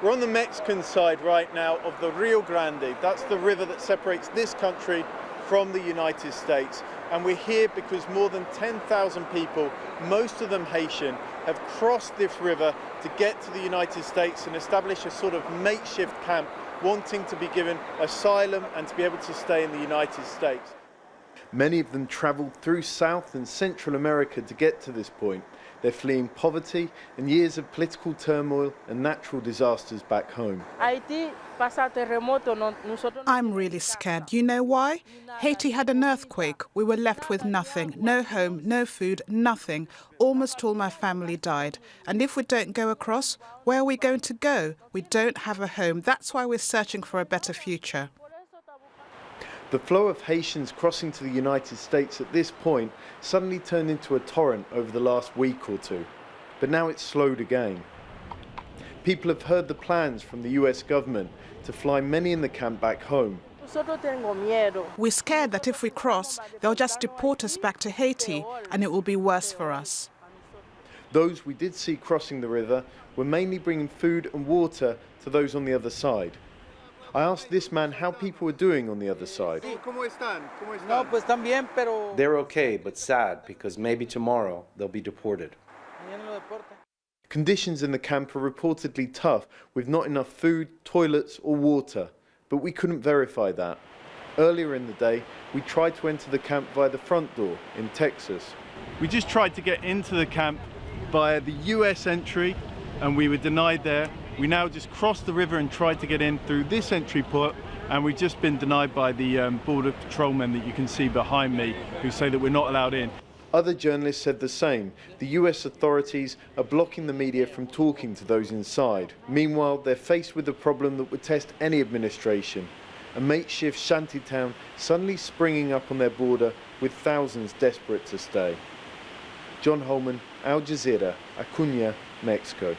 We're on the Mexican side right now of the Rio Grande. That's the river that separates this country from the United States. And we're here because more than 10,000 people, most of them Haitian, have crossed this river to get to the United States and establish a sort of makeshift camp, wanting to be given asylum and to be able to stay in the United States. Many of them traveled through South and Central America to get to this point. They're fleeing poverty and years of political turmoil and natural disasters back home. I'm really scared. You know why? Haiti had an earthquake. We were left with nothing. No home, no food, nothing. Almost all my family died. And if we don't go across, where are we going to go? We don't have a home. That's why we're searching for a better future. The flow of Haitians crossing to the United States at this point suddenly turned into a torrent over the last week or two. But now it's slowed again. People have heard the plans from the US government to fly many in the camp back home. We're scared that if we cross, they'll just deport us back to Haiti, and it will be worse for us. Those we did see crossing the river were mainly bringing food and water to those on the other side. I asked this man how people were doing on the other side. They're okay, but sad, because maybe tomorrow they'll be deported. Conditions in the camp are reportedly tough, with not enough food, toilets or water, but we couldn't verify that. Earlier in the day, we tried to enter the camp via the front door in Texas. We just tried to get into the camp via the US entry, and we were denied there. We now just crossed the river and tried to get in through this entry port, and we've just been denied by the border patrolmen that you can see behind me, who say that we're not allowed in. Other journalists said the same. The US authorities are blocking the media from talking to those inside. Meanwhile, they're faced with a problem that would test any administration. A makeshift shantytown suddenly springing up on their border with thousands desperate to stay. John Holman, Jazeera, Acuna, Mexico.